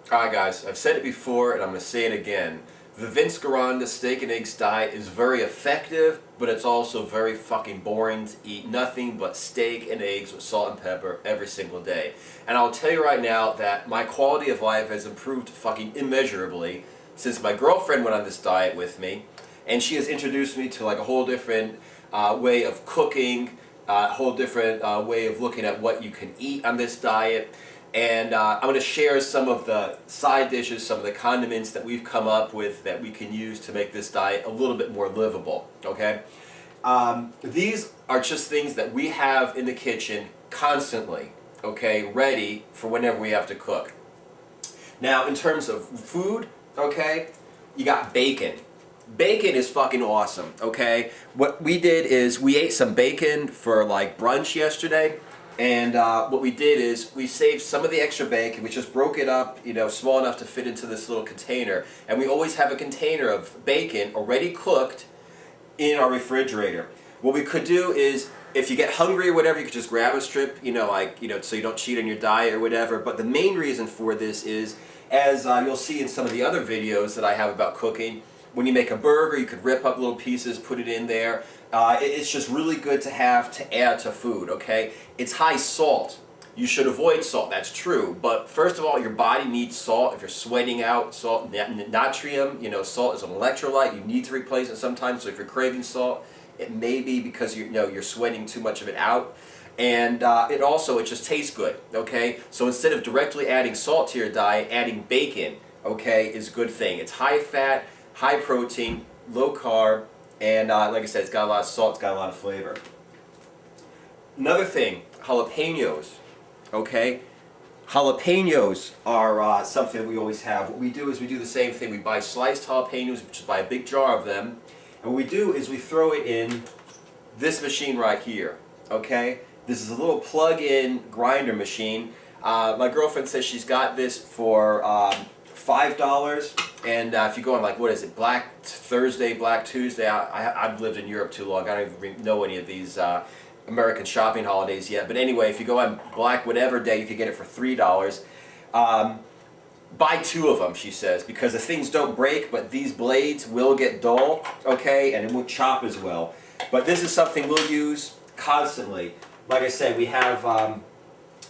Alright guys, I've said it before and I'm going to say it again. The Vince Gironda steak and eggs diet is very effective, but it's also very fucking boring to eat nothing but steak and eggs with salt and pepper every single day. And I'll tell you right now that my quality of life has improved fucking immeasurably since my girlfriend went on this diet with me, and she has introduced me to like a whole different way of cooking, a whole different way of looking at what you can eat on this diet. And I'm going to share some of the side dishes, some of the condiments that we've come up with that we can use to make this diet a little bit more livable, okay? These are just things that we have in the kitchen constantly, okay, ready for whenever we have to cook. Now, in terms of food, okay, you got bacon. Bacon is fucking awesome, okay? What we did is we ate some bacon for like brunch yesterday. And what we did is we saved some of the extra bacon. We just broke it up, you know, small enough to fit into this little container. And we always have a container of bacon already cooked in our refrigerator. What we could do is, if you get hungry or whatever, you could just grab a strip, you know, like, you know, so you don't cheat on your diet or whatever. But the main reason for this is, as you'll see in some of the other videos that I have about cooking, when you make a burger, you could rip up little pieces, put it in there. It's just really good to have to add to food, okay? It's high salt. You should avoid salt, that's true. But first of all, your body needs salt. If you're sweating out salt, natrium, you know, salt is an electrolyte. You need to replace it sometimes. So if you're craving salt, it may be because you're sweating too much of it out. And it just tastes good, okay? So instead of directly adding salt to your diet, adding bacon, okay, is a good thing. It's high fat, high protein, low carb, and like I said, it's got a lot of salt, it's got a lot of flavor. Another thing, jalapenos, okay? Jalapenos are something that we always have. What we do is we do the same thing. We buy sliced jalapenos, which is buy a big jar of them, and what we do is we throw it in this machine right here, okay? This is a little plug-in grinder machine. My girlfriend says she's got this for $5, and if you go on, like, what is it, Black Thursday, Black Tuesday, I've lived in Europe too long, I don't even know any of these American shopping holidays yet, but anyway, if you go on Black whatever day, you could get it for $3. Buy 2 of them, she says, because the things don't break, but these blades will get dull, okay, and it won't chop as well. But this is something we'll use constantly. Like I said, we have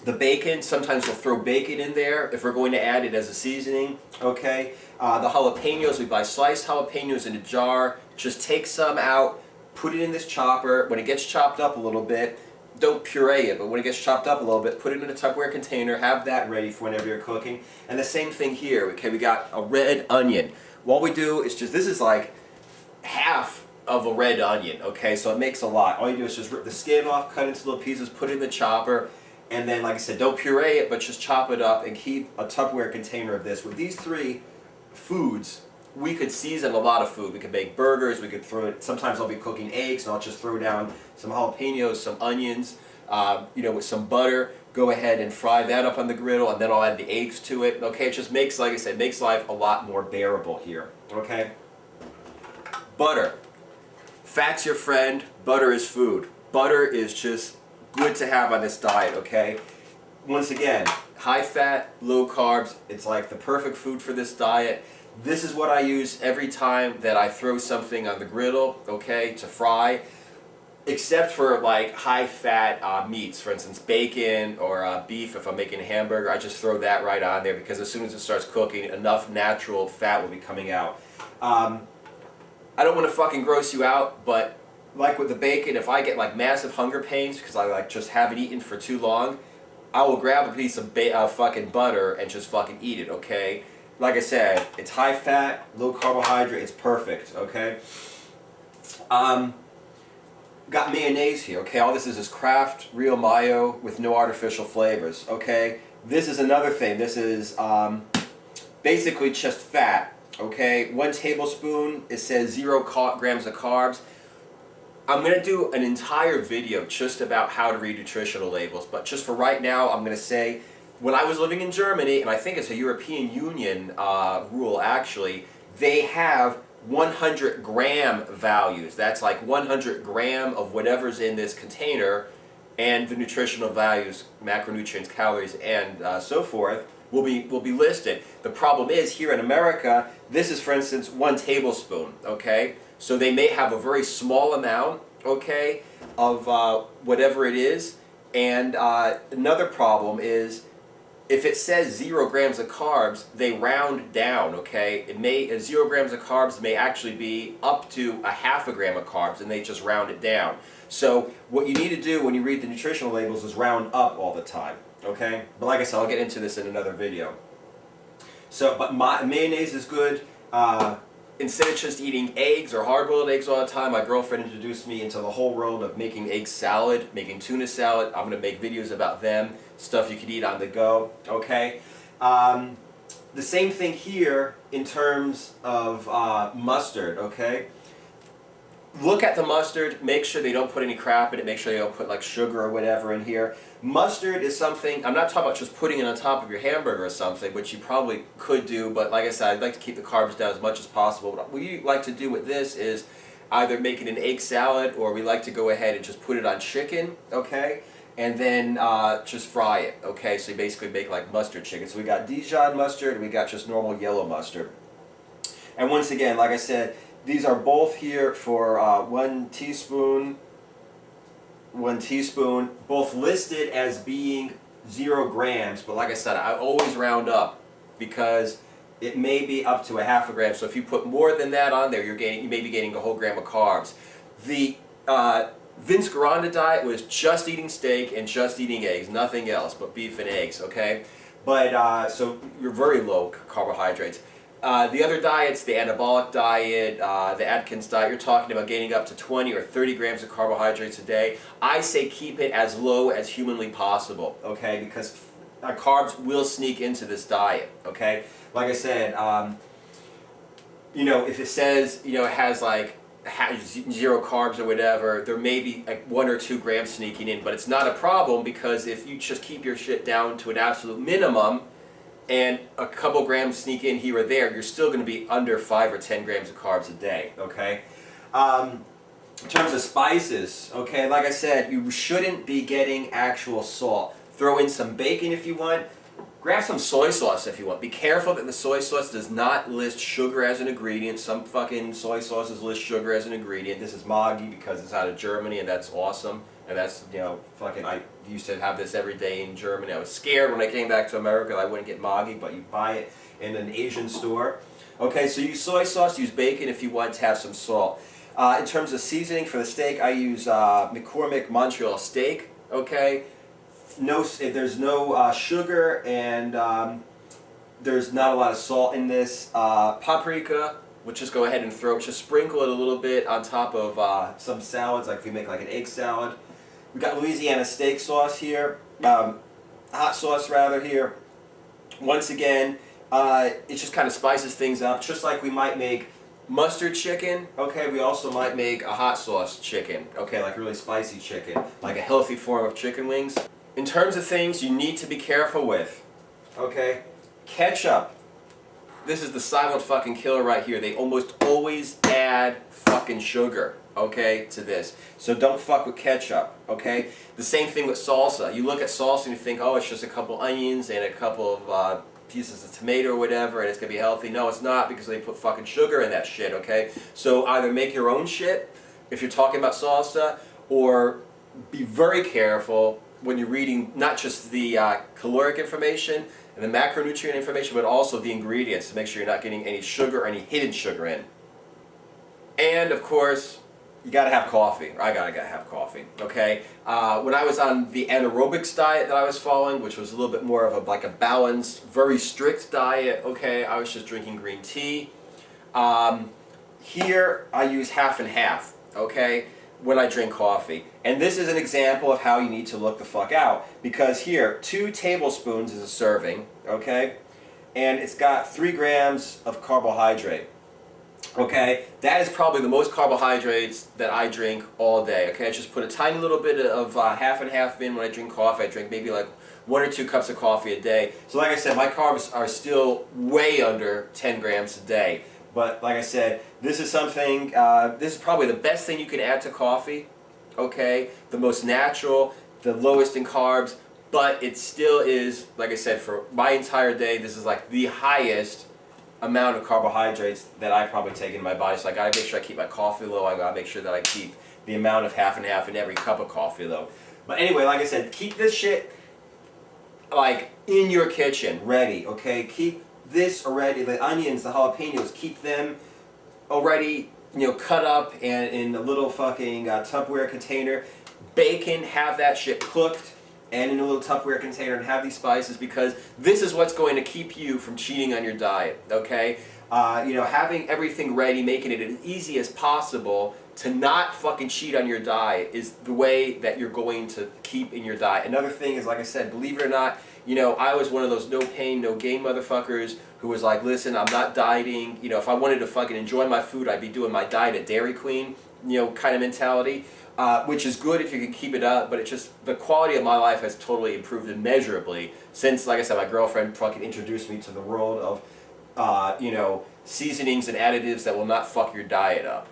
the bacon. Sometimes we'll throw bacon in there if we're going to add it as a seasoning, okay? The jalapenos, we buy sliced jalapenos in a jar. Just take some out, put it in this chopper. When it gets chopped up a little bit, don't puree it, but when it gets chopped up a little bit, put it in a Tupperware container, have that ready for whenever you're cooking. And the same thing here, okay? We got a red onion. What we do is just, this is like half of a red onion, okay? So it makes a lot. All you do is just rip the skin off, cut it into little pieces, put it in the chopper, and then, like I said, don't puree it, but just chop it up and keep a Tupperware container of this. With these 3 foods, we could season a lot of food. We could make burgers, we could throw it, sometimes I'll be cooking eggs, and I'll just throw down some jalapenos, some onions, you know, with some butter. Go ahead and fry that up on the griddle, and then I'll add the eggs to it. Okay, it just makes, like I said, makes life a lot more bearable here, okay? Butter. Fat's your friend, butter is food. Butter is just good to have on this diet, okay? Once again, high fat, low carbs, it's like the perfect food for this diet. This is what I use every time that I throw something on the griddle, okay, to fry, except for like high fat meats, for instance bacon or beef. If I'm making a hamburger, I just throw that right on there because as soon as it starts cooking, enough natural fat will be coming out. I don't want to fucking gross you out, but like with the bacon, if I get like massive hunger pains because I like just haven't eaten for too long, I will grab a piece of fucking butter and just fucking eat it, okay? Like I said, it's high fat, low carbohydrate, it's perfect, okay? Got mayonnaise here, okay? All this is Kraft real Mayo with no artificial flavors, okay? This is another thing. This is basically just fat, okay? 1 tablespoon, it says 0 grams of carbs. I'm going to do an entire video just about how to read nutritional labels, but just for right now, I'm going to say, when I was living in Germany, and I think it's a European Union rule actually, they have 100 gram values. That's like 100 gram of whatever's in this container, and the nutritional values, macronutrients, calories, and so forth, will be listed. The problem is here in America, this is for instance 1 tablespoon, okay? So they may have a very small amount, okay, of whatever it is. And another problem is if it says 0 grams of carbs, they round down, okay? 0 grams of carbs may actually be up to a half a gram of carbs, and they just round it down. So what you need to do when you read the nutritional labels is round up all the time, okay? But like I said, I'll get into this in another video. So, but mayonnaise is good. Instead of just eating eggs or hard-boiled eggs all the time, my girlfriend introduced me into the whole world of making egg salad, making tuna salad. I'm going to make videos about them, stuff you could eat on the go, okay? The same thing here in terms of mustard, okay? Look at the mustard, make sure they don't put any crap in it, make sure they don't put like sugar or whatever in here. Mustard is something, I'm not talking about just putting it on top of your hamburger or something, which you probably could do, but like I said, I'd like to keep the carbs down as much as possible. What we like to do with this is either make it an egg salad, or we like to go ahead and just put it on chicken, okay? And then just fry it, okay? So you basically make like mustard chicken. So we got Dijon mustard, and we got just normal yellow mustard. And once again, like I said, these are both here for 1 teaspoon, both listed as being 0 grams, but like I said, I always round up because it may be up to a half a gram. So if you put more than that on there, you may be getting a whole gram of carbs. The Vince Gironda diet was just eating steak and just eating eggs, nothing else but beef and eggs, okay? But so you're very low carbohydrates. The other diets, the anabolic diet, the Atkins diet, you're talking about gaining up to 20 or 30 grams of carbohydrates a day. I say keep it as low as humanly possible, okay? Because carbs will sneak into this diet, okay? Like I said, you know, if it says, you know, it has like 0 carbs or whatever, there may be like 1 or 2 grams sneaking in, but it's not a problem because if you just keep your shit down to an absolute minimum, and a couple grams sneak in here or there, you're still going to be under 5 or 10 grams of carbs a day, okay? In terms of spices, okay, like I said, you shouldn't be getting actual salt. Throw in some bacon if you want. Grab some soy sauce if you want. Be careful that the soy sauce does not list sugar as an ingredient. Some fucking soy sauces list sugar as an ingredient. This is Maggi because it's out of Germany, and that's awesome. And that's, you know, fucking, I used to have this every day in Germany. I was scared when I came back to America that I wouldn't get Maggi, but you buy it in an Asian store. Okay, so use soy sauce, use bacon if you want to have some salt. In terms of seasoning for the steak, I use McCormick Montreal steak, okay? There's no sugar, and there's not a lot of salt in this. Paprika, we'll just go ahead and just sprinkle it a little bit on top of some salads, like if we make like an egg salad. We've got Louisiana steak sauce here, hot sauce rather here. Once again, it just kind of spices things up, just like we might make mustard chicken, okay, we also might make a hot sauce chicken, okay, like really spicy chicken, like a healthy form of chicken wings. In terms of things you need to be careful with, okay, ketchup. This is the silent fucking killer right here. They almost always add fucking sugar, okay, to this. So don't fuck with ketchup, okay? The same thing with salsa. You look at salsa and you think, oh, it's just a couple onions and a couple of pieces of tomato or whatever, and it's gonna be healthy. No, it's not, because they put fucking sugar in that shit, okay? So either make your own shit if you're talking about salsa, or be very careful when you're reading not just the caloric information and the macronutrient information, but also the ingredients to make sure you're not getting any sugar or any hidden sugar in. And of course, you gotta have coffee. I gotta have coffee, okay? When I was on the anaerobics diet that I was following, which was a little bit more of like a balanced, very strict diet, okay, I was just drinking green tea. Here, I use half and half, okay, when I drink coffee. And this is an example of how you need to look the fuck out, because here, 2 tablespoons is a serving, okay, and it's got 3 grams of carbohydrate. Okay, that is probably the most carbohydrates that I drink all day. Okay, I just put a tiny little bit of half and half in when I drink coffee. I drink maybe like 1 or 2 cups of coffee a day. So like I said, my carbs are still way under 10 grams a day. But like I said, this is something, this is probably the best thing you can add to coffee. Okay, the most natural, the lowest in carbs, but it still is, like I said, for my entire day, this is like the highest amount of carbohydrates that I probably take in my body. So I gotta make sure I keep my coffee low. I gotta make sure that I keep the amount of half and half in every cup of coffee low. But anyway, like I said, keep this shit like in your kitchen, ready, okay? Keep this already, the onions, the jalapenos, keep them already, you know, cut up and in a little fucking Tupperware container. Bacon, have that shit cooked and in a little Tupperware container, and have these spices, because this is what's going to keep you from cheating on your diet, okay? You know, having everything ready, making it as easy as possible to not fucking cheat on your diet is the way that you're going to keep in your diet. Another thing is, like I said, believe it or not, you know, I was one of those no pain, no gain motherfuckers who was like, listen, I'm not dieting. You know, if I wanted to fucking enjoy my food, I'd be doing my diet at Dairy Queen, you know, kind of mentality. Which is good if you can keep it up, but it's just, the quality of my life has totally improved immeasurably since, like I said, my girlfriend fucking introduced me to the world of, you know, seasonings and additives that will not fuck your diet up.